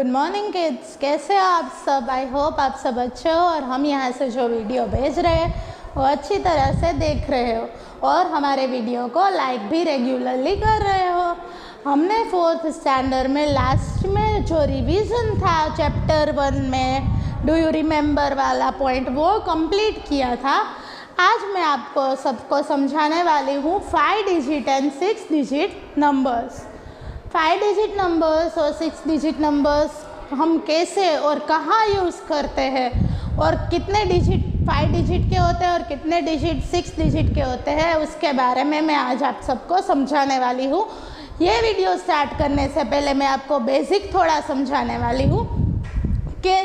Good morning kids, कैसे हो आप सब। आई होप आप सब अच्छे हो और हम यहाँ से जो वीडियो भेज रहे हैं वो अच्छी तरह से देख रहे हो और हमारे वीडियो को लाइक भी रेगुलरली कर रहे हो। हमने 4th स्टैंडर्ड में लास्ट में जो रिवीजन था चैप्टर 1 में डू यू रिमेंबर वाला पॉइंट वो कंप्लीट किया था। आज मैं आपको सबको समझाने वाली हूँ 5 digit and 6 digit numbers. 5 digit numbers और 6 डिजिट नंबर्स हम कैसे और कहाँ यूज़ करते हैं और कितने डिजिट 5 डिजिट के होते हैं और कितने डिजिट 6 डिजिट के होते हैं उसके बारे में मैं आज आप सबको समझाने वाली हूँ। ये वीडियो स्टार्ट करने से पहले मैं आपको बेसिक थोड़ा समझाने वाली हूँ कि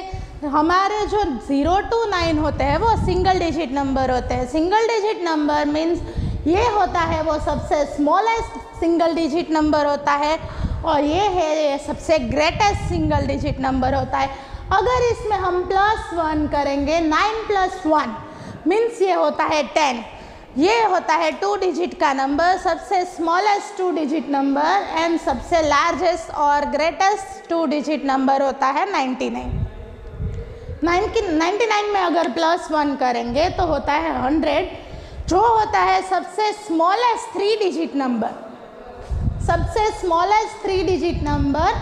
हमारे जो 0 to 9 होते हैं वो सिंगल डिजिट नंबर होते हैं। सिंगल डिजिट नंबर मीन्स ये होता है वो सबसे स्मॉलेस्ट सिंगल डिजिट नंबर होता है और ये सबसे ग्रेटेस्ट सिंगल डिजिट नंबर होता है। अगर इसमें हम +1 करेंगे 9 + 1 मीन्स ये होता है 10। ये होता है 2 डिजिट का नंबर, सबसे स्मॉलेस्ट 2 डिजिट नंबर एंड सबसे लार्जेस्ट और ग्रेटेस्ट 2 डिजिट नंबर होता है 99। 99 में अगर +1 करेंगे तो होता है 100 जो होता है सबसे स्मॉलेस्ट 3 डिजिट नंबर। सबसे स्मॉलेस्ट 3 डिजिट नंबर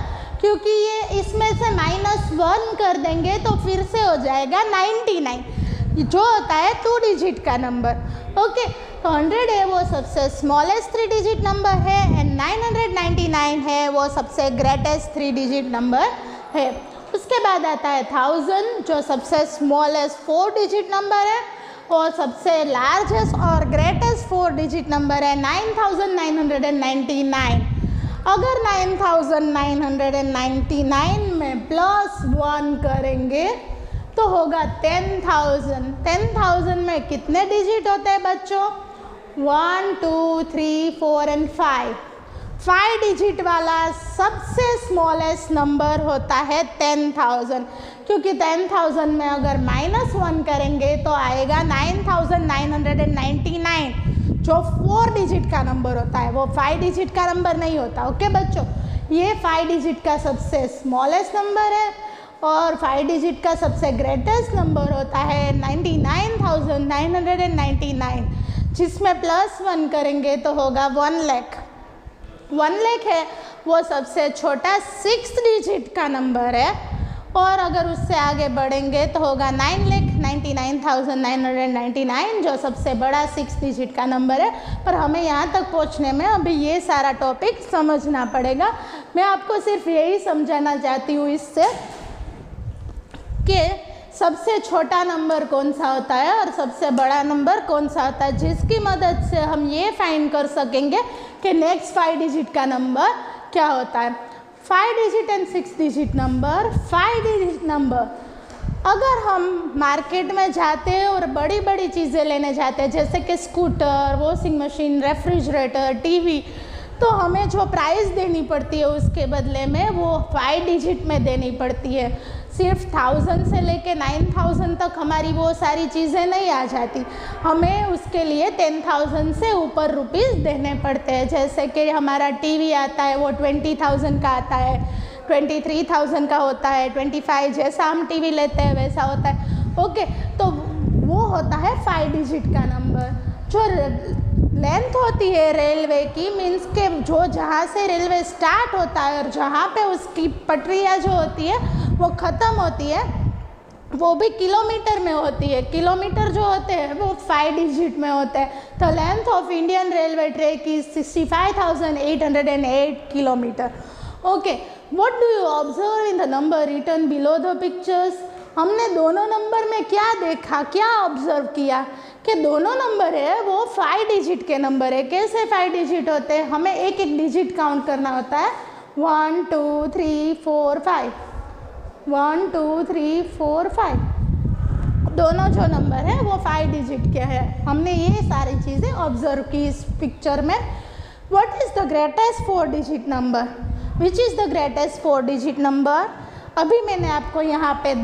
क्योंकि ये इसमें से -1 कर देंगे तो फिर से हो जाएगा 99 जो होता है 2 डिजिट का नंबर। ओके, तो 100 है वो सबसे स्मॉलेस्ट 3 डिजिट नंबर है एंड 999 है वो सबसे ग्रेटेस्ट 3 डिजिट नंबर है। उसके बाद आता है 1000 जो सबसे स्मॉलेस्ट 4 डिजिट नंबर है और सबसे लार्जेस्ट और ग्रेटेस्ट 4 डिजिट नंबर है 9999। अगर 9999 में +1 करेंगे तो होगा 10,000। 10,000 में कितने डिजिट होते हैं बच्चों? 1 2 3 4 एंड 5। 5 डिजिट वाला सबसे स्मॉलेस्ट नंबर होता है 10,000 क्योंकि 10,000 में अगर -1 करेंगे तो आएगा 9999 जो 4 डिजिट का नंबर होता है, वो 5 डिजिट का नंबर नहीं होता। ओके बच्चों, ये 5 डिजिट का सबसे स्मॉलेस्ट नंबर है और 5 डिजिट का सबसे ग्रेटेस्ट नंबर होता है 99,999 जिसमें +1 करेंगे तो होगा 1 लाख। 1 लाख है वो सबसे छोटा 6 डिजिट का नंबर है और अगर उससे आगे बढ़ेंगे तो होगा 9,99,999 जो सबसे बड़ा 6 डिजिट का नंबर है। पर हमें यहाँ तक पहुँचने में अभी ये सारा टॉपिक समझना पड़ेगा। मैं आपको सिर्फ यही समझाना चाहती हूँ इससे कि सबसे छोटा नंबर कौन सा होता है और सबसे बड़ा नंबर कौन सा होता है, जिसकी मदद से हम ये फाइंड कर सकेंगे कि नेक्स्ट 5 डिजिट का नंबर क्या होता है। 5 digit and 6 digit number. 5 digit number अगर हम मार्केट में जाते हैं और बड़ी बड़ी चीज़ें लेने जाते हैं जैसे कि scooter, washing machine, refrigerator, TV, तो हमें जो प्राइस देनी पड़ती है उसके बदले में वो 5 डिजिट में देनी पड़ती है। सिर्फ 1000 से लेके 9000 तक हमारी वो सारी चीज़ें नहीं आ जाती, हमें उसके लिए 10,000 से ऊपर रुपीस देने पड़ते हैं। जैसे कि हमारा टीवी आता है वो 20,000 का आता है, 23,000 का होता है, 25 जैसा हम टीवी लेते हैं वैसा होता है। ओके, तो वो होता है 5 डिजिट का नंबर। जो लेंथ होती है रेलवे की मीन्स के जो जहाँ से रेलवे स्टार्ट होता है और जहाँ पे उसकी पटरियाँ जो होती है वो ख़त्म होती है वो भी किलोमीटर में होती है। किलोमीटर जो होते हैं वो 5 डिजिट में होते हैं। The length of Indian railway track is 65,808 kilometre. Okay, what do you observe in the number written below the pictures? हमने दोनों नंबर में क्या देखा, क्या ऑब्जर्व किया कि दोनों नंबर है वो 5 डिजिट के नंबर है। कैसे 5 डिजिट होते हैं? हमें एक एक डिजिट काउंट करना होता है। 1 2 3 4 5 1 2 3 4 5 दोनों जो नंबर है वो 5 डिजिट के हैं। हमने ये सारी चीज़ें ऑब्जर्व की इस पिक्चर में। What is the greatest 4 digit number? Which is the greatest 4 digit number? अभी मैंने आपको यहाँ पे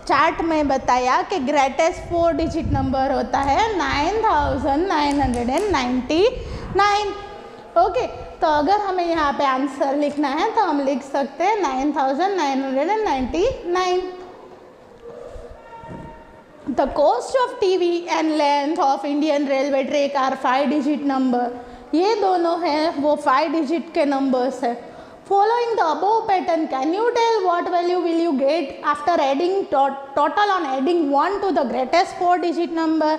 चार्ट में बताया कि ग्रेटेस्ट 4 डिजिट नंबर होता है 9999। ओके, तो अगर हमें यहाँ पे आंसर लिखना है तो हम लिख सकते हैं 9999। The cost of TV and length of Indian railway track are 5 digit number। ये दोनों हैं वो 5 digit के numbers है। Following the above pattern, can you tell what value will you get after adding total on adding 1 to the greatest 4 digit number?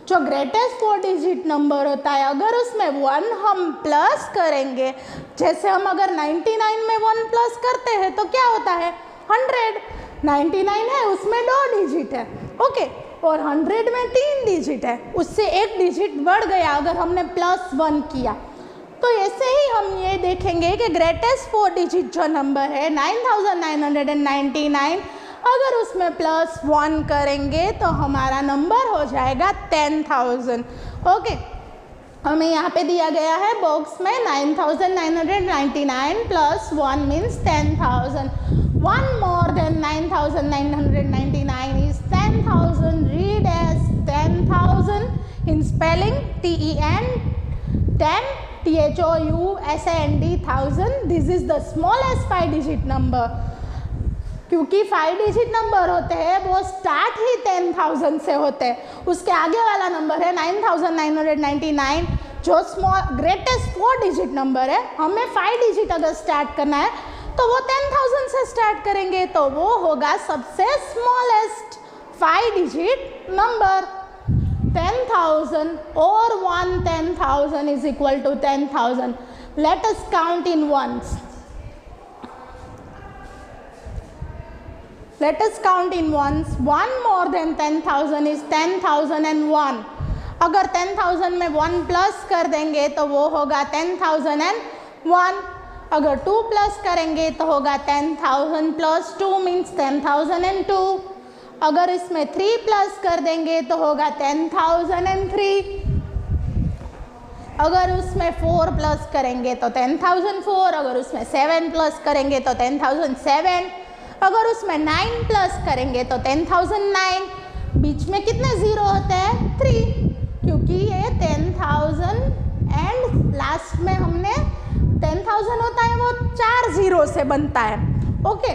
जो greatest 4 digit number होता है अगर उसमें 1 हम प्लस करेंगे, जैसे हम अगर 99 में 1 प्लस करते हैं तो क्या होता है 100। 99 है उसमें 2 डिजिट है, ओके, और 100 में 3 डिजिट है, उससे 1 डिजिट बढ़ गया अगर हमने +1 किया। तो ऐसे ही हम ये देखेंगे कि ग्रेटेस्ट 4 डिजिट जो नंबर है 9999, अगर उसमें +1 करेंगे तो हमारा नंबर हो जाएगा 10,000। ओके, हमें यहाँ पे दिया गया है बॉक्स में 9999 + 1 means 10,000। 1 more than 9999 is 10,000। Read as 10,000 in spelling TEN 10 THOUSAND 1000। This is the smallest 5 digit number। क्योंकि 5 डिजिट नंबर होते हैं वो स्टार्ट ही 10,000 से होते हैं, उसके आगे वाला नंबर है 9999 जो ग्रेटेस्ट 4 डिजिट नंबर है। हमें 5 डिजिट अगर स्टार्ट करना है तो वो 10,000 से स्टार्ट करेंगे, तो वो होगा सबसे स्मॉलेस्ट 5 डिजिट नंबर 10,000 और 1 10,000 is equal to 10,000। Let us count in ones। Let us count in ones। 1 more than 10,000 is 10,001। अगर 10,000 में 1 प्लस कर देंगे तो वो होगा 10,001। अगर 2 प्लस करेंगे तो होगा 10,000 + 2 मीन्स 10,002। अगर इसमें 3 प्लस कर देंगे तो होगा 10,003। अगर उसमें 4 प्लस करेंगे तो 10,004। अगर उसमें 7 प्लस करेंगे तो 10,007। अगर उसमें 9 प्लस करेंगे तो 10,009। बीच में कितने ज़ीरो होते हैं 3, क्योंकि ये 10,000 एंड लास्ट में हमने 10,000 होता है वो 4 ज़ीरो से बनता है, ओके।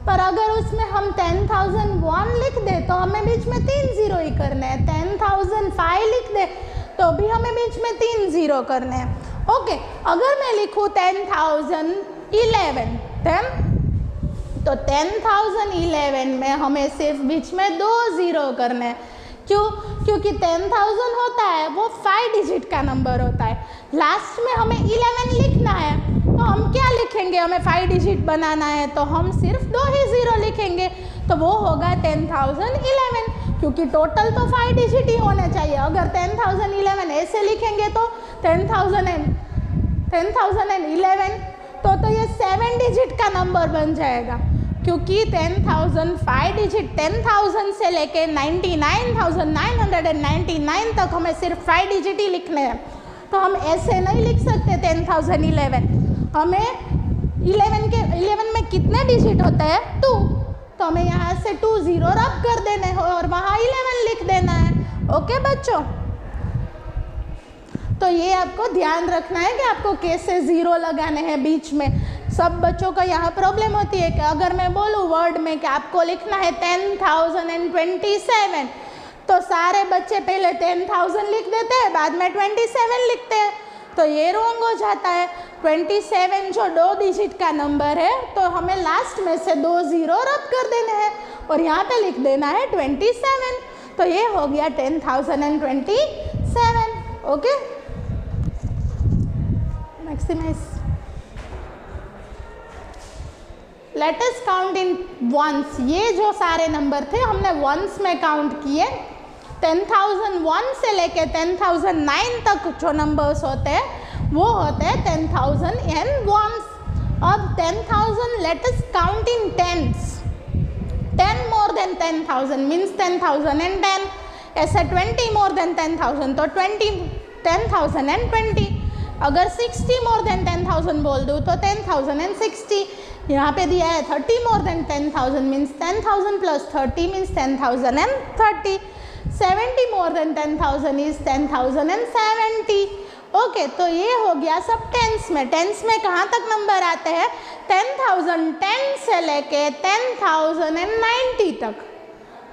पर अगर उसमें हम 10,001 लिख दे तो हमें बीच में 3 ज़ीरो ही करने हैं। 10,005 लिख दे तो भी हमें बीच में 3 ज़ीरो करने हैं, ओके। अगर मैं लिखूँ 10,011 तो 10,011 में हमें सिर्फ बीच में 2 ज़ीरो करने हैं। क्यों? क्योंकि 10,000 होता है वो 5 डिजिट का नंबर होता है, लास्ट में हमें 11 लिखना है तो हम क्या लिखेंगे, हमें 5 डिजिट बनाना है तो हम सिर्फ 2 ही ज़ीरो लिखेंगे, तो वो होगा 10,011। क्योंकि टोटल तो 5 डिजिट ही होने चाहिए। अगर 10,011 ऐसे लिखेंगे तो 10,011 तो ये 7 डिजिट का नंबर बन जाएगा। क्योंकि 10,000 5 डिजिट 10,000 से लेके 99,999 तक हमें सिर्फ 5 डिजिट ही लिखने हैं, तो हम ऐसे नहीं लिख सकते 10,011। हमें 11 में कितने डिजिट होते हैं 2, तो हमें यहाँ से 2 ज़ीरो रब कर देने हैं और वहाँ 11 लिख देना है, ओके बच्चों। तो ये आपको ध्यान रखना है कि आपको कैसे ज़ीरो लगाने हैं बीच में। सब बच्चों का यहाँ प्रॉब्लम होती है कि अगर मैं बोलूँ वर्ड में कि आपको लिखना है 10,027 तो सारे बच्चे पहले 10,000 लिख देते हैं, बाद में 27 लिखते हैं, तो ये रॉन्ग हो जाता है। 27 जो 2 डिजिट का नंबर है तो हमें लास्ट में से 2 ज़ीरो रब कर देने हैं और यहाँ पे लिख देना है 27, तो ये हो गया 10,027, okay. Maximise. Let us count in ones. ये जो सारे नंबर थे हमने वंस में काउंट किए। 10,001 से लेके 10,009 तक जो नंबर्स होते हैं वो होते हैं 10,000 एंड वंस। अब 10,000 let us count in tens. 10 more than 10,000 means 10,010। ऐसे 20 मोर देन 10,000 तो 10,020। अगर 60 मोर देन 10,000 बोल दूँ तो 10,060। यहाँ पे दिया है 30 मोर than 10,000 means 10,000 + 30 means 10,030। 70 more than 10,000 is 10,070। Okay, तो ये हो गया सब टेंस में। टेंस में कहाँ तक नंबर आते हैं? 10,010 से लेके 10,090 तक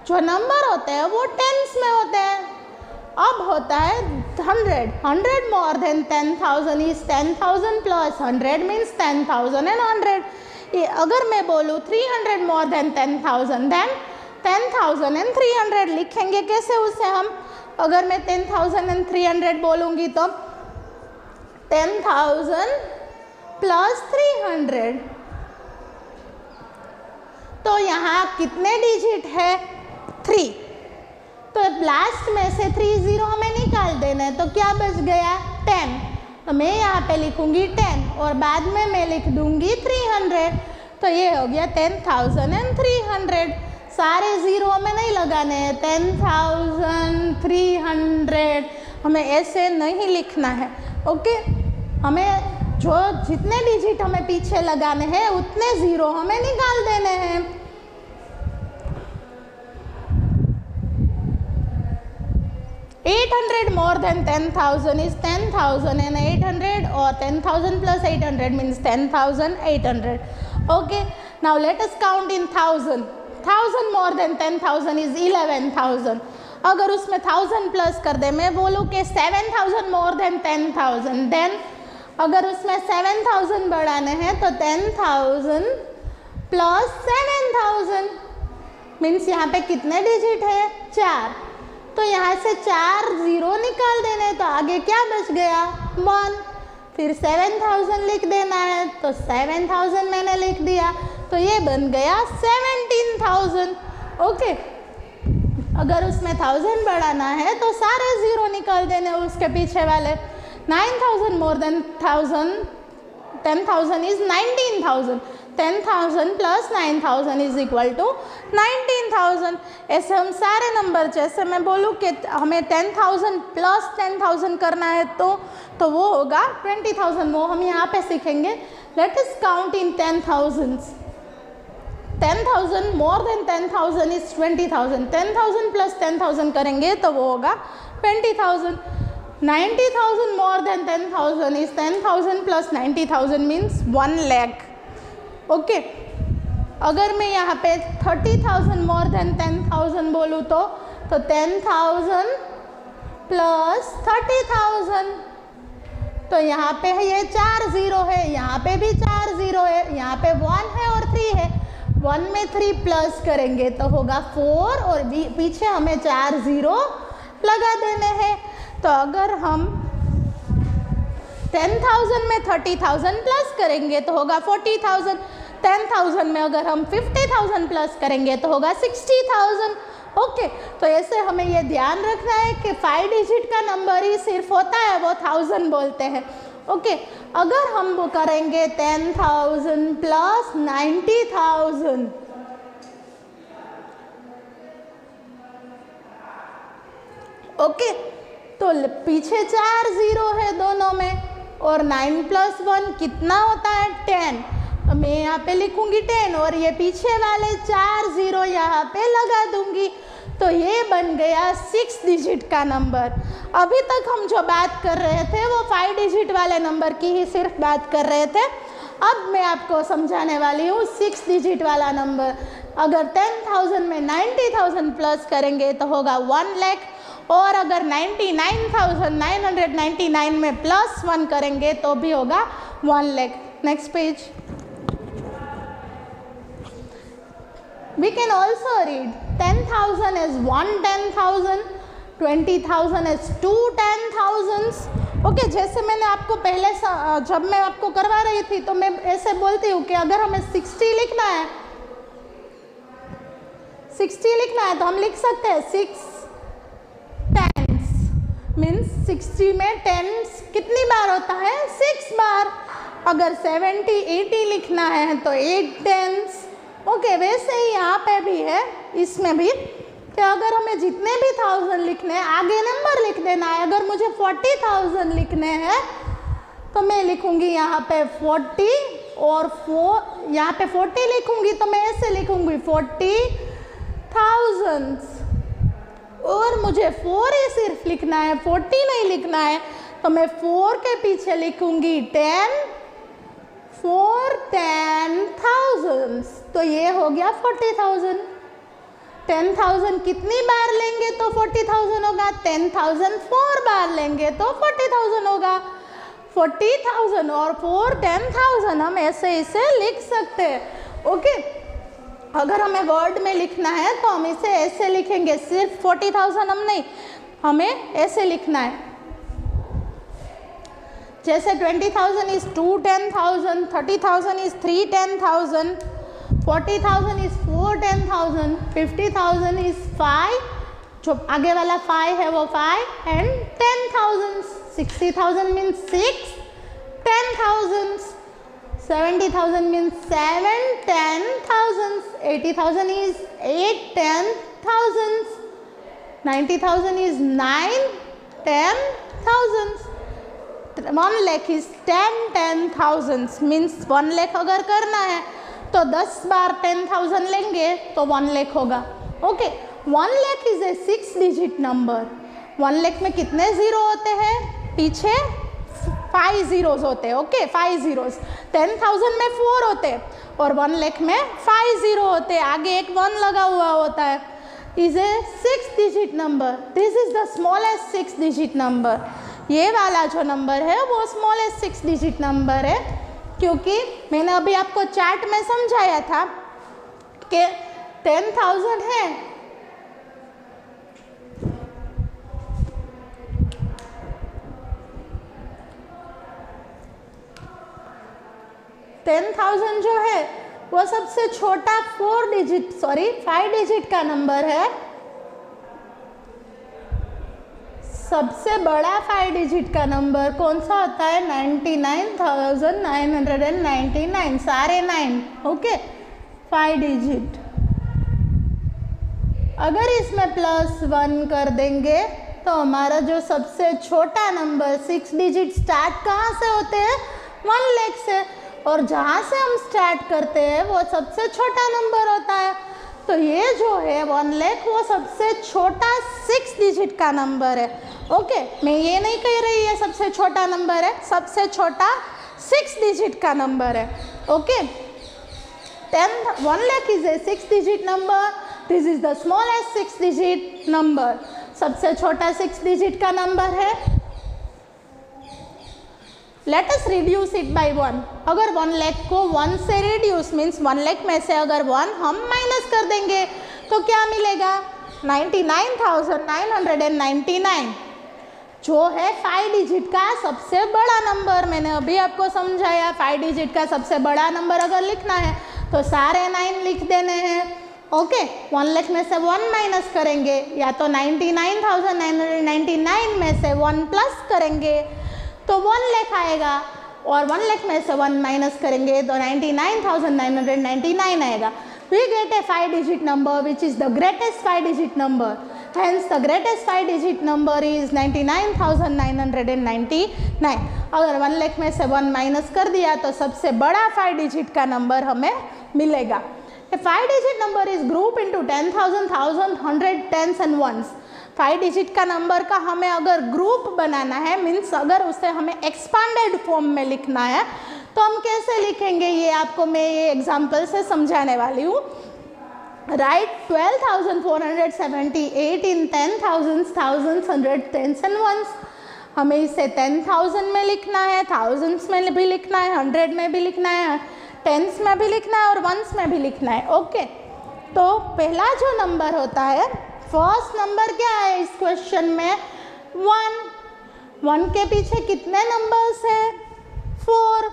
जो नंबर होते हैं वो टेंस में होते हैं। अब होता है 100, 100 मोर देन 10,000 इज 10,000 प्लस 100 मीन्स 10,100। ये अगर मैं बोलूँ 300 मोर देन 10,000 देन 10,300 लिखेंगे कैसे उसे हम? अगर मैं 10,300 बोलूँगी तो 10,000 प्लस 300। तो यहाँ कितने डिजिट है? 3। तो लास्ट में से 30 हमें निकाल देना है, तो क्या बच गया? 10। तो मैं यहाँ पे लिखूँगी 10 और बाद में मैं लिख दूँगी 300। तो ये हो गया 10,300। सारे ज़ीरो में नहीं लगाने हैं, 10,300 हमें ऐसे नहीं लिखना है। ओके, हमें जो जितने डिजिट हमें पीछे लगाने हैं उतने ज़ीरो हमें निकाल देने हैं। $800 more than 10,000 is 10,800 or 10,000 plus 800 means 10,800. Okay, now let us count in thousand. 1,000 more than 10,000 is 11,000. अगर उसमें 1,000 प्लस कर दे, मैं बोलूँ कि 7,000 more than 10,000, देन अगर उसमें 7,000 बढ़ाने हैं तो 10,000 प्लस 7,000 मीन्स यहाँ पे कितने डिजिट है? 4। तो यहाँ से 4 ज़ीरो निकाल देने, तो आगे क्या बच गया? 1। फिर 7,000 लिख देना है, तो 7,000 मैंने लिख दिया, तो ये बन गया 17,000। ओके, अगर उसमें 1,000 बढ़ाना है तो सारे ज़ीरो निकाल देने उसके पीछे वाले। 9,000 more than 10,000 is 19,000। 10,000 plus 9,000 is equal to 19,000। ऐसे हम सारे नंबर, जैसे मैं बोलूँ कि हमें 10,000 प्लस 10,000 करना है तो वो होगा 20,000। वो हम यहाँ पे सीखेंगे। Late us count in 10,000। 10,000 more than 10,000 is 20,000। 10,000 plus 10,000 करेंगे तो वो होगा 20,000। 90,000 मोर than 10,000 is 10,000 plus 90,000 means 1 lakh. Okay, अगर मैं यहाँ पे 30,000 मोर देन 10,000 बोलूँ तो 10,000 प्लस 30,000। तो यहाँ पे है ये 4 ज़ीरो है, यहाँ पे भी 4 ज़ीरो है, यहाँ पे 1 है और 3 है। 1 में 3 प्लस करेंगे तो होगा 4 और पीछे हमें 4 ज़ीरो लगा देने हैं। तो अगर हम 10,000 में 30,000 प्लस करेंगे तो होगा 40,000। 10,000 में अगर हम 50,000 प्लस करेंगे तो होगा 60,000। ओके, तो ऐसे हमें ये ध्यान रखना है कि 5 डिजिट का नंबर ही सिर्फ होता है, वो 1000 बोलते हैं। ओके, अगर हम वो करेंगे 10,000 प्लस 90,000, ओके, तो पीछे 4 ज़ीरो है दोनों में और 9 प्लस 1 कितना होता है? 10। मैं यहाँ पे लिखूँगी 10 और ये पीछे वाले 4 ज़ीरो यहाँ पे लगा दूँगी, तो ये बन गया 6 डिजिट का नंबर। अभी तक हम जो बात कर रहे थे वो 5 डिजिट वाले नंबर की ही सिर्फ बात कर रहे थे। अब मैं आपको समझाने वाली हूँ 6 डिजिट वाला नंबर। अगर 10,000 में 90,000 प्लस करेंगे तो होगा 1 लाख, और अगर 99,999 में प्लस 1 करेंगे तो भी होगा 1 lakh. Next page. We can also read 10,000 as 1 10,000, 20,000 as 2 10,000s। Okay, जैसे मैंने आपको पहले जब मैं आपको करवा रही थी तो मैं ऐसे बोलती हूँ कि अगर हमें 60 लिखना है, 60 लिखना है तो हम लिख सकते हैं 6 10s मीन्स 60 में 10s कितनी बार होता है? 6 बार। अगर 70 80 लिखना है तो 8 10s। ओके, वैसे ही यहाँ पे भी है, इसमें भी, कि अगर हमें जितने भी 1000 लिखने हैं आगे नंबर लिख देना है। अगर मुझे 40,000 लिखने हैं तो मैं लिखूँगी यहाँ पे 40 और 4, यहाँ पे 40 लिखूँगी तो मैं ऐसे लिखूँगी 40,000 और मुझे 4 ही सिर्फ लिखना है, 40 नहीं लिखना है। तो मैं 4 के पीछे लिखूंगी 10, 4 10,000, तो ये हो गया 40,000। 10,000 कितनी बार लेंगे तो 40,000 होगा? 10,000 4 बार लेंगे तो 40,000 होगा। 40,000 और 4 10,000 हम ऐसे इसे लिख सकते हैं। ओके, अगर हमें वर्ड में लिखना है तो हम इसे ऐसे लिखेंगे, सिर्फ 40,000 हम नहीं, हमें ऐसे लिखना है। जैसे 20,000 इज 2 10,000, 30,000 इज 3 10,000, 40,000 इज 4 10,000, 50,000 इज 5, जो आगे वाला 5 है वो 5, and 10,000, 60,000 means 6 10,000, 70,000 means 7 10,000, 80,000 is 8 10,000, 90,000 is 9 10,000, 1 lakh is 10 10,000 means 1 lakh अगर करना है तो 10 बार 10,000 लेंगे तो 1 लाख होगा। Okay, 1 lakh is a 6 digit number. 1 lakh में कितने ज़ीरो होते हैं? पीछे 5 ज़ीरोज़ होते हैं। Okay, 5 zeros. 10,000 में 4 होते हैं और 1 लाख में 5 ज़ीरो होते हैं, आगे एक 1 लगा हुआ होता है। Is a 6 digit number. This is the smallest 6 digit number. ये वाला जो नंबर है वो स्मॉलेस्ट 6 डिजिट नंबर है, क्योंकि मैंने अभी आपको चार्ट में समझाया था कि 10,000 है, जो है वो सबसे छोटा 5 डिजिट का नंबर है। सबसे बड़ा 5 डिजिट का नंबर कौन सा होता है? 99,999, सारे 9। Okay, 5 digit. अगर इसमें +1 कर देंगे तो हमारा जो सबसे छोटा नंबर 6 डिजिट स्टार्ट कहाँ से होते हैं? 1 लाख से, और जहाँ से हम स्टार्ट करते हैं वो सबसे छोटा नंबर होता है। तो ये जो है 1 लाख वो सबसे छोटा 6 डिजिट का नंबर है। ओके, मैं ये नहीं कह रही है सबसे छोटा नंबर है, सबसे छोटा 6 डिजिट का नंबर है। Okay, 1 lakh is a 6 digit number. This is the smallest 6 digit number. सबसे छोटा 6 डिजिट का नंबर है। Let us reduce it by 1। अगर 1 लाख को 1 से रिड्यूस मीन्स 1 लाख में से अगर 1 हम माइनस कर देंगे तो क्या मिलेगा? 99,999, जो है 5 डिजिट का सबसे बड़ा नंबर। मैंने अभी आपको समझाया, 5 डिजिट का सबसे बड़ा नंबर अगर लिखना है तो सारे 9 लिख देने हैं। ओके, 1 लाख में से 1 माइनस करेंगे, या तो 99,999 में से 1 प्लस करेंगे तो 1 लाख आएगा, और 1 लाख में से 1 माइनस करेंगे तो 99,999 आएगा। We get a 5 digit number which is the greatest 5 digit number. Hence the greatest 5 digit number is 99,999. अगर 1 लाख में से 1 माइनस कर दिया तो सबसे बड़ा 5 डिजिट का नंबर हमें मिलेगा। A 5 digit number is grouped into 10,000, 1,000, 100, tens and ones. 5 digit का नंबर का हमें अगर ग्रुप बनाना है, मीन्स अगर उसे हमें एक्सपांडेड फॉर्म में लिखना है तो हम कैसे लिखेंगे, ये आपको मैं ये एग्जांपल से समझाने वाली हूँ। Right 12,478 in 10,000, thousands, 100, tens and ones। हमें इसे 10,000 में लिखना है, thousands में भी लिखना है, 100 में भी लिखना है, टेंस में भी लिखना है और वंस में भी लिखना है। ओके, तो पहला जो नंबर होता है, फर्स्ट नंबर क्या है इस क्वेश्चन में? 1। 1 के पीछे कितने नंबर्स हैं? 4।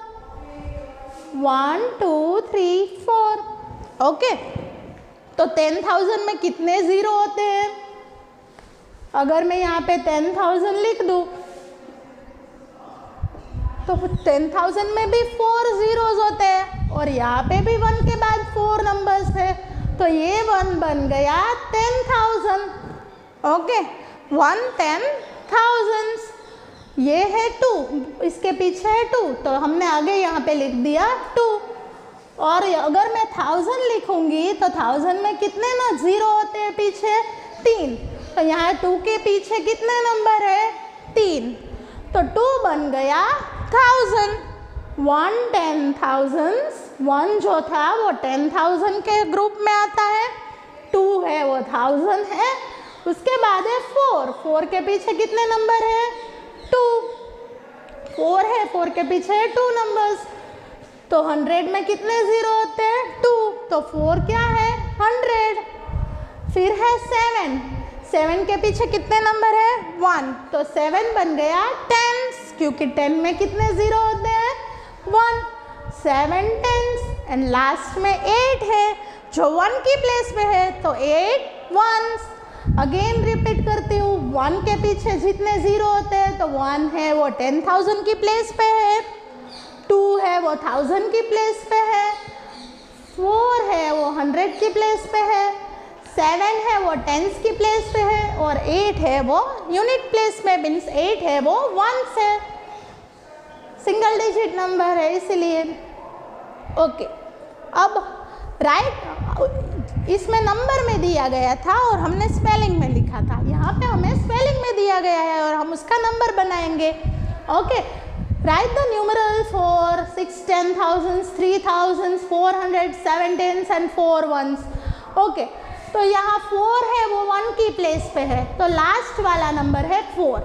1 2 3 4। ओके, तो 10,000 में कितने ज़ीरो होते हैं? अगर मैं यहाँ पे 10,000 लिख दूँ तो 10,000 में भी 4 ज़ीरोज़ होते हैं, और यहाँ पे भी 1 के बाद 4 नंबर्स है, तो ये 1 बन गया 10,000। ओके, 1 10,000। ये है 2, इसके पीछे है 2, तो हमने आगे यहाँ पे लिख दिया 2। और अगर मैं 1000 लिखूंगी तो 1000 में कितने ना ज़ीरो होते हैं पीछे? 3। तो यहाँ 2 के पीछे कितने नंबर है? 3। तो 2 बन गया 1000। 1 10,000, 1 जो था वो 10,000 के ग्रुप में आता है, 2 है वो 1000 है। उसके बाद है 4, 4 के पीछे कितने नंबर है? 2, 4 है, 4 के पीछे है 2 नंबर्स। तो 100 में कितने ज़ीरो होते हैं? 2, तो 4 क्या है? 100। फिर है 7, 7 के पीछे कितने नंबर है? 1, तो 7 बन गया 10, क्योंकि 10 में कितने ज़ीरो होते हैं? 1, 7 10। एंड लास्ट में 8 है जो 1 की प्लेस पे है, तो 8 1s। अगेन रिपीट करती हूँ, 1 के पीछे जितने ज़ीरो होते हैं, तो 1 है वो 10,000 की प्लेस पे है, 2 है वो 1000 की प्लेस पे है, 4 है वो 100 की प्लेस पे है, 7 है वो टेंस की प्लेस पे है, और 8 है वो यूनिट प्लेस में, मीन्स 8 है वो 1s है, सिंगल डिजिट नंबर है इसलिए। ओके, अब राइट, इसमें नंबर में दिया गया था और हमने स्पेलिंग में लिखा था, यहाँ पे हमें स्पेलिंग में दिया गया है और हम उसका नंबर बनाएंगे। Okay, right the numeral for 6 10,000, 3,000, 400, 7 10s and 4 1s। Okay, तो यहाँ 4 है वो 1 की प्लेस पे है, तो लास्ट वाला नंबर है 4।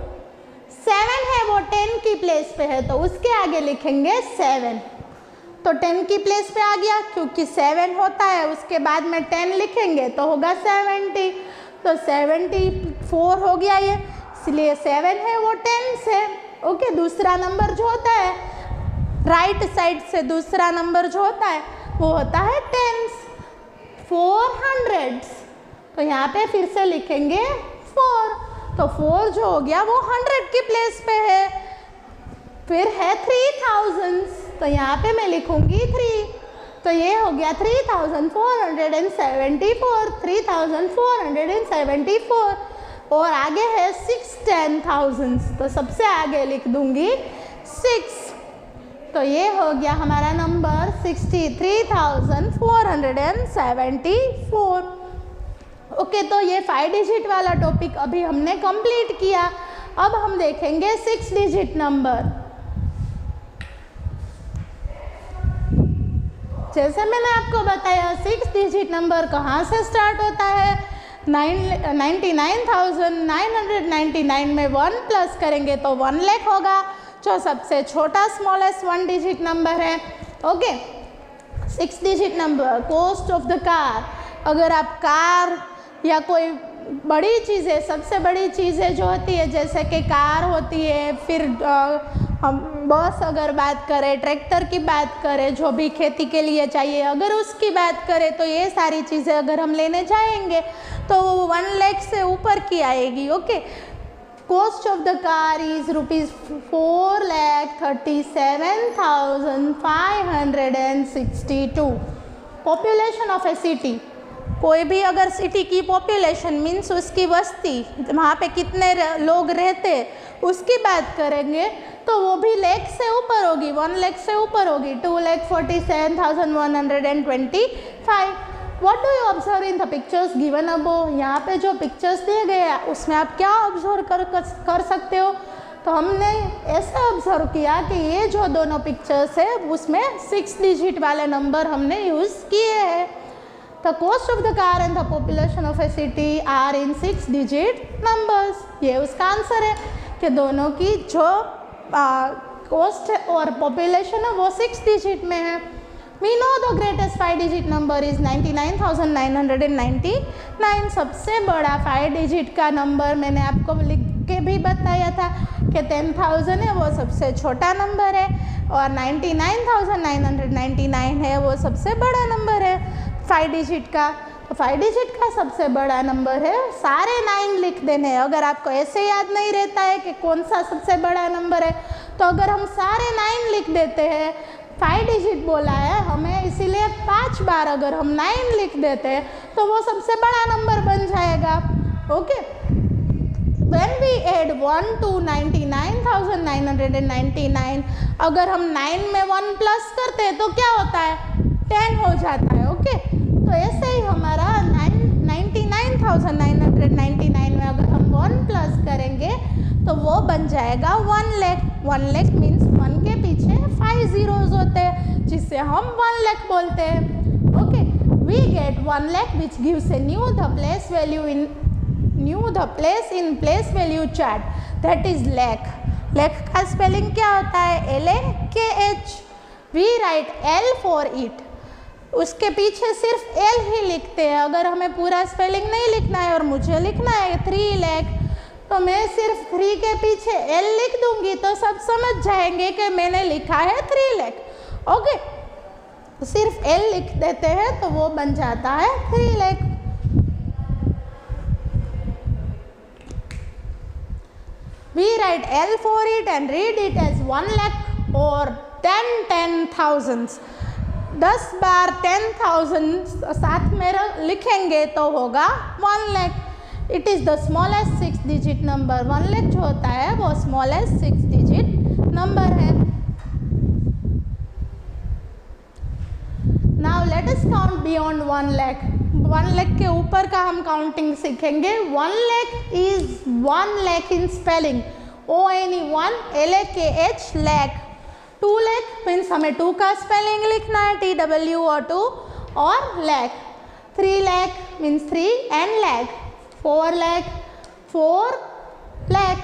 7 है वो 10 की प्लेस पे है, तो उसके आगे लिखेंगे 7, तो 10 की प्लेस पे आ गया, क्योंकि 7 होता है उसके बाद में 10 लिखेंगे तो होगा 70, तो 74 हो गया ये, इसलिए 7 है वो 10 है। ओके, दूसरा नंबर जो होता है राइट साइड से, दूसरा नंबर जो होता है वो होता है 10s, 400s, तो यहाँ पे फिर से लिखेंगे 4, तो 4 जो हो गया वो 100 की प्लेस पे है। फिर है 3,000, तो यहाँ पे मैं लिखूंगी 3, तो ये हो गया 3,474, 3,474, और आगे है 6 10,000, तो सबसे आगे लिख दूंगी 6, तो ये हो गया हमारा नंबर 63,474। ओके, तो ये 5 डिजिट वाला टॉपिक अभी हमने कंप्लीट किया। अब हम देखेंगे 6 डिजिट नंबर। जैसे मैंने आपको बताया 6 डिजिट नंबर कहाँ से स्टार्ट होता है? 99,999 में 1 प्लस करेंगे तो 1 लाख होगा, जो सबसे छोटा स्मॉलेस्ट 1 डिजिट नंबर है। Okay, 6 digit number. Cost of the car, अगर आप कार या कोई बड़ी चीज़ें, सबसे बड़ी चीज़ें जो होती है जैसे कि कार होती है, फिर हम बस अगर बात करें, ट्रैक्टर की बात करें, जो भी खेती के लिए चाहिए, अगर उसकी बात करें, तो ये सारी चीज़ें अगर हम लेने जाएंगे तो 1 लाख से ऊपर की आएगी। Okay, cost of the car is ₹4,37,562। Population of A city, कोई भी अगर सिटी की पॉपुलेशन मीन्स उसकी बस्ती, वहाँ पे कितने लोग रहते उसकी बात करेंगे तो वो भी लाख से ऊपर होगी, 1 लाख से ऊपर होगी, 2,47,125। What do you observe in the pictures given above? यहाँ पे जो पिक्चर्स दिए गए हैं उसमें आप क्या ऑब्जर्व कर सकते हो? तो हमने ऐसा ऑब्जर्व किया कि ये जो दोनों पिक्चर्स है उसमें 6 डिजिट वाले नंबर हमने यूज़ किए हैं। The cost of the car and the population of a city are in 6 digit numbers। ये उसका आंसर है कि दोनों की जो कॉस्ट और पॉपुलेशन है वो 6 डिजिट में है। We know the greatest 5 digit number is 99,999। सबसे बड़ा 5 डिजिट का नंबर मैंने आपको लिख के भी बताया था कि 10,000 है वो सबसे छोटा नंबर है और 99,999 है वो सबसे बड़ा नंबर है 5 डिजिट का। तो 5 डिजिट का सबसे बड़ा नंबर है, सारे 9 लिख देने हैं। अगर आपको ऐसे याद नहीं रहता है कि कौन सा सबसे बड़ा नंबर है, तो अगर हम सारे 9 लिख देते हैं, 5 डिजिट बोला है हमें, इसीलिए 5 बार अगर हम 9 लिख देते हैं तो वो सबसे बड़ा नंबर बन जाएगा। Okay, When we add 1 to 99,999, अगर हम 9 में 1 प्लस करते हैं तो क्या होता है? 10 हो जाता है। ओके, तो ऐसे ही हमारा 99,999 10,999 में अगर हम 1 प्लस करेंगे तो वो बन जाएगा 1 लाख। 1 लाख मीन्स 1 के पीछे 5 zeros होते हैं, जिससे हम 1 लाख बोलते हैं। Okay, we get 1 lakh which gives a new the place value chart, that is lakh. Lakh का स्पेलिंग क्या होता है? LAKH। We write L for it. उसके पीछे सिर्फ L ही लिखते हैं। अगर हमें पूरा स्पेलिंग नहीं लिखना है और मुझे लिखना है 3 लाख, तो मैं सिर्फ 3 के पीछे L लिख दूंगी तो सब समझ जाएंगे कि मैंने लिखा है 3 लाख। ओके, तो सिर्फ L लिख देते हैं तो वो बन जाता है 3 lakh. We write L for it and read it as 1 lakh or 10,000s। 10 बार 10,000 साथ में लिखेंगे तो होगा 1 lakh. It is the smallest 6 digit number. 1 lakh जो होता है वो स्मॉलेस्ट 6 डिजिट नंबर है। Now let us count beyond 1 lakh. 1 lakh के ऊपर का हम काउंटिंग सीखेंगे। 1 lakh is 1 lakh in spelling, ONE1 LAKH lakh. 2 lakh means हमें 2 का स्पेलिंग लिखना है TWO2 और lakh. 3 lakh means 3 and lakh. 4 lakh 4 lakh.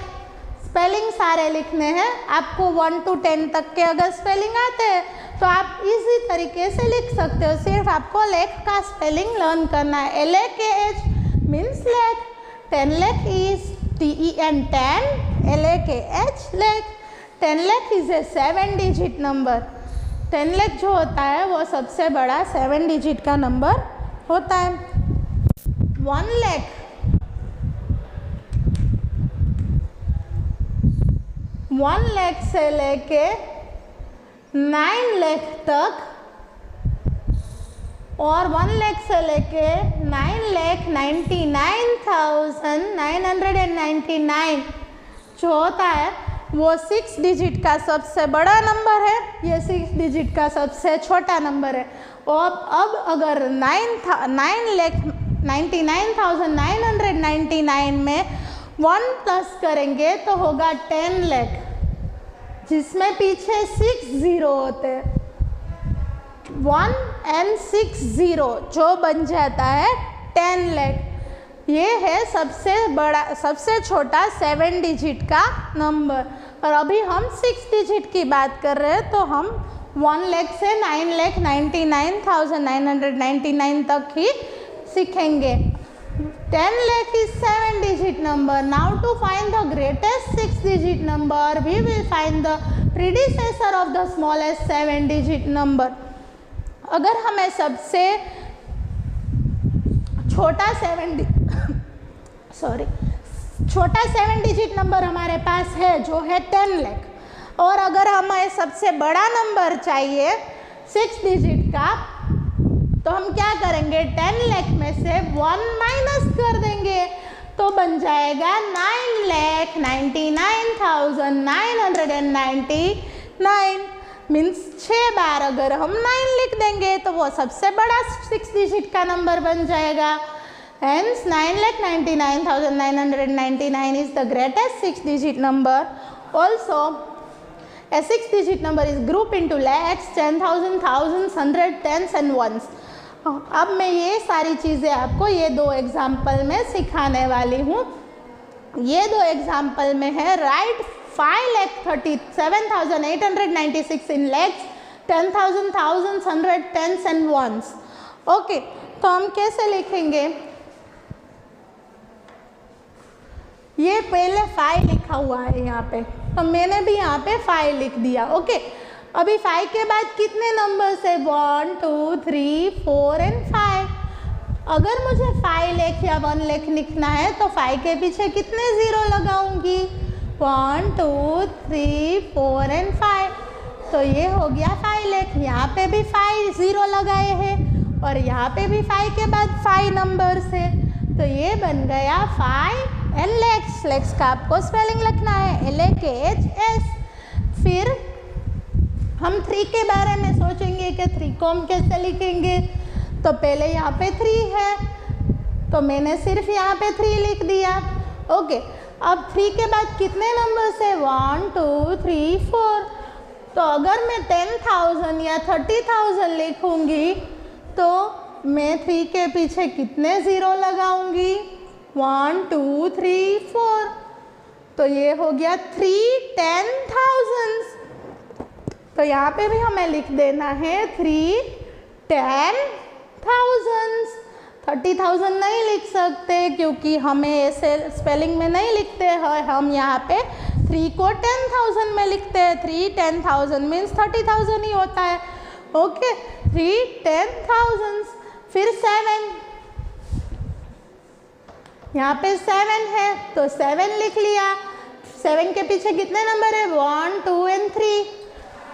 Spelling सारे लिखने हैं आपको। 1 to 10 तक के अगर स्पेलिंग आते हैं तो आप इजी तरीके से लिख सकते हो। सिर्फ आपको लैख का स्पेलिंग लर्न करना है। LAKH means lakh. 10 lakh is TEN 10, LAKH lakh. 10 lakh is a 7 digit number. 10 lakh जो होता है वो सबसे बड़ा 7 डिजिट का नंबर होता है। 1 लाख 1 लाख से लेके 9 लाख तक और 1 लाख से लेके 9,99,999 जो होता है वो 6 डिजिट का सबसे बड़ा नंबर है, ये 6 डिजिट का सबसे छोटा नंबर है। और अब अगर 9,99,999 में 1 प्लस करेंगे तो होगा 10 लाख, जिसमें पीछे 6 जीरो होते हैं। 1 and 6 0 जो बन जाता है 10 लाख। ये है सबसे बड़ा सबसे छोटा 7 डिजिट का नंबर। और अभी हम 6 डिजिट की बात कर रहे हैं तो हम 1 लाख से 9,99,999 तक ही सीखेंगे। 10 lakh is 7 digit number. Now to find the greatest 6 digit number, we will find the predecessor of the smallest 7 digit number. अगर हमें सबसे छोटा 7 डिजिट नंबर हमारे पास है जो है 10 लाख, और अगर हमें सबसे बड़ा नंबर चाहिए 6 डिजिट का, तो हम क्या करेंगे? 10 लाख में से 1 माइनस कर देंगे तो बन जाएगा 9,99,999 मीन्स 6 बार अगर हम 9 लिख देंगे तो वो सबसे बड़ा 6 डिजिट का नंबर बन जाएगा। Hence 9,99,999 is the greatest 6 digit number. Also a 6 digit number is grouped into lakhs, 10,000, thousands, hundred, tens and ones. अब मैं ये सारी चीज़ें आपको ये 2 एग्जाम्पल में सिखाने वाली हूँ। ये 2 एग्जाम्पल में है right 5,37,896 in lakhs, 10,000, thousands, hundred, tens and ones. Okay, तो हम कैसे लिखेंगे? ये पहले 5 लिखा हुआ है यहाँ पे, तो मैंने भी यहाँ पे 5 लिख दिया। ओके, अभी 5 के बाद कितने नंबर्स है? 1, 2, 3, 4 एंड 5। अगर मुझे 5 लाख या 1 लाख लिखना है तो 5 के पीछे कितने ज़ीरो लगाऊंगी? 1, 2, 3, 4 एंड 5। तो ये हो गया 5 लाख। यहाँ पे भी 5 ज़ीरो लगाए हैं और यहाँ पे भी 5 के बाद 5 नंबर्स है, तो ये बन गया 5 एंड लैक्स। लैक्स का आपको स्पेलिंग लिखना है LAKHS। फिर हम 3 के बारे में सोचेंगे कि 3 को हम कैसे लिखेंगे, तो पहले यहाँ पे 3 है तो तो मैंने सिर्फ यहाँ पे 3 लिख दिया। ओके, अब 3 के बाद कितने नंबर्स है? 1 2 3 4। तो अगर मैं 10,000 या 30,000 लिखूँगी तो मैं 3 के पीछे कितने ज़ीरो लगाऊंगी? 1 2 3 4। तो ये हो गया 3 10,000। तो यहाँ पे भी हमें लिख देना है 3 10,000। 30,000 नहीं लिख सकते क्योंकि हमें ऐसे स्पेलिंग में नहीं लिखते हैं, हम यहाँ पे 3 को 10,000 में लिखते हैं। 3 10,000 मीन्स 30,000 ही होता है। ओके, 3 10,000। फिर 7, यहाँ पे 7 है तो 7 लिख लिया। 7 के पीछे कितने नंबर है? 1 2 और 3।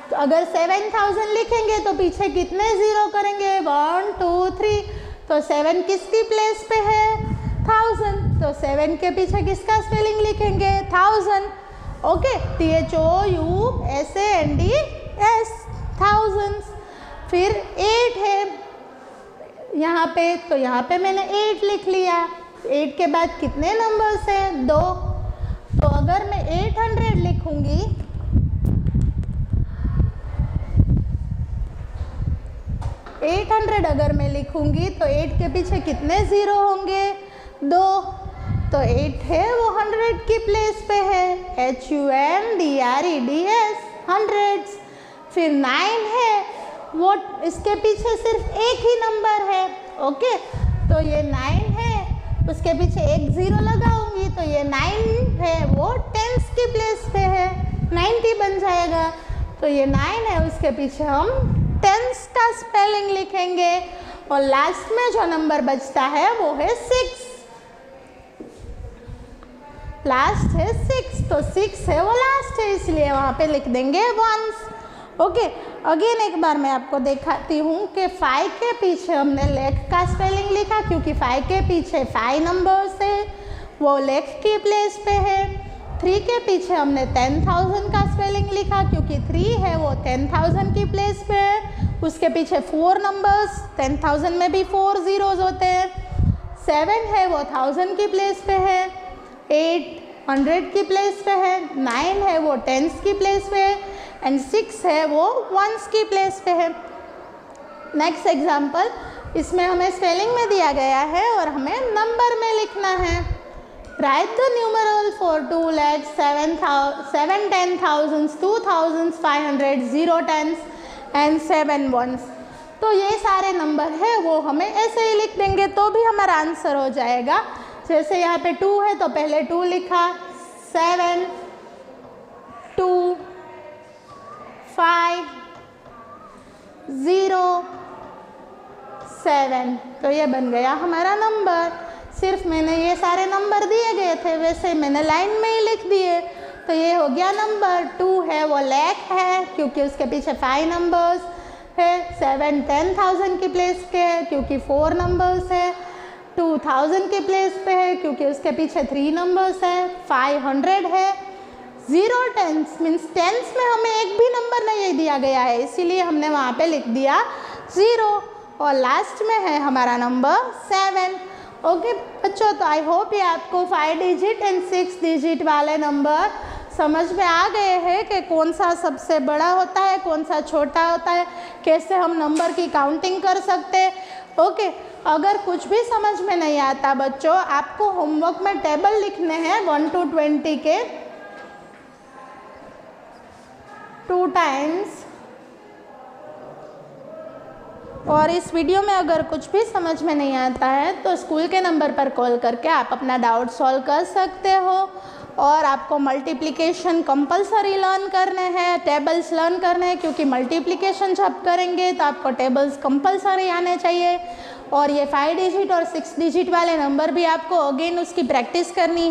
तो अगर 7,000 लिखेंगे तो पीछे कितने ज़ीरो करेंगे? 1 2 3। तो 7 किसकी प्लेस पे है? 1000। तो 7 के पीछे किसका स्पेलिंग लिखेंगे? 1000। Okay, THOUSANDS, thousands। फिर 8 है यहाँ पे, तो यहाँ पे मैंने 8 लिख लिया। 8 के बाद कितने नंबर्स हैं? 2। तो अगर मैं 800 लिखूँगी 800 अगर मैं लिखूँगी तो 8 के पीछे कितने ज़ीरो होंगे? 2। तो 8 है वो 100 की प्लेस पे है। HUNDREDS, hundreds. फिर 9 है वो इसके पीछे सिर्फ एक ही नंबर है। ओके, तो ये 9 है, उसके पीछे एक ज़ीरो लगाऊंगी तो ये 9 है वो टेंस की प्लेस पे है, 90 बन जाएगा। तो ये 9 है, उसके पीछे हम टेंस का स्पेलिंग लिखेंगे। और लास्ट में जो नंबर बचता है वो है 6। लास्ट है 6, तो 6 है वो लास्ट है, इसलिए वहाँ पे लिख देंगे 1s। ओके, अगेन एक बार मैं आपको दिखाती हूँ कि 5 के पीछे हमने लेग का स्पेलिंग लिखा क्योंकि 5 के पीछे 5 नंबर्स है, वो लेग की प्लेस पे है। 3 के पीछे हमने 10,000 का स्पेलिंग लिखा क्योंकि 3 है वो 10,000 की प्लेस पे है, उसके पीछे 4 नंबर्स, 10,000 में भी 4 ज़ीरोज़ होते हैं। 7 है वो 1000 की प्लेस पे है। 8 100 की प्लेस पे है। 9 है वो टेंस की प्लेस पे है एंड 6 है वो वंस की प्लेस पे है। नेक्स्ट एग्जाम्पल, इसमें हमें स्पेलिंग में दिया गया है और हमें नंबर में लिखना है। Right the numeral for 2 lakhs, 7 10,000, 2,000, 500, 0 tens and 7 ones। तो ये सारे नंबर है वो हमें ऐसे ही लिख देंगे तो भी हमारा आंसर हो जाएगा। जैसे यहाँ पे 2 है तो पहले 2 लिखा, 7 2 5 0 7। तो ये बन गया हमारा नंबर। सिर्फ मैंने ये सारे नंबर दिए गए थे वैसे मैंने लाइन में ही लिख दिए, तो ये हो गया नंबर। 2 है वो लैख है क्योंकि उसके पीछे 5 नंबर्स है। 7 10,000 की प्लेस पे है क्योंकि 4 नंबर्स है। 2,000 की प्लेस पे है क्योंकि उसके पीछे 3 नंबर्स है। 500 है। 0 टेंस मीन्स टेंस में हमें एक भी नंबर नहीं दिया गया है, इसीलिए हमने वहाँ पे लिख दिया 0। और लास्ट में है हमारा नंबर 7। ओके बच्चों, तो आई होप ये आपको 5 डिजिट एंड 6 डिजिट वाले नंबर समझ में आ गए हैं कि कौन सा सबसे बड़ा होता है, कौन सा छोटा होता है, कैसे हम नंबर की काउंटिंग कर सकते हैं। ओके, अगर कुछ भी समझ में नहीं आता बच्चों, आपको होमवर्क में टेबल लिखने हैं 1 to 20 के 2 times। और इस वीडियो में अगर कुछ भी समझ में नहीं आता है तो स्कूल के नंबर पर कॉल करके आप अपना डाउट सॉल्व कर सकते हो। और आपको मल्टीप्लिकेशन कंपलसरी लर्न करने हैं, टेबल्स लर्न करने हैं, क्योंकि मल्टीप्लिकेशन जब करेंगे तो आपको टेबल्स कंपलसरी आने चाहिए। और ये 5 डिजिट और 6 डिजिट वाले नंबर भी आपको अगेन उसकी प्रैक्टिस करनी है।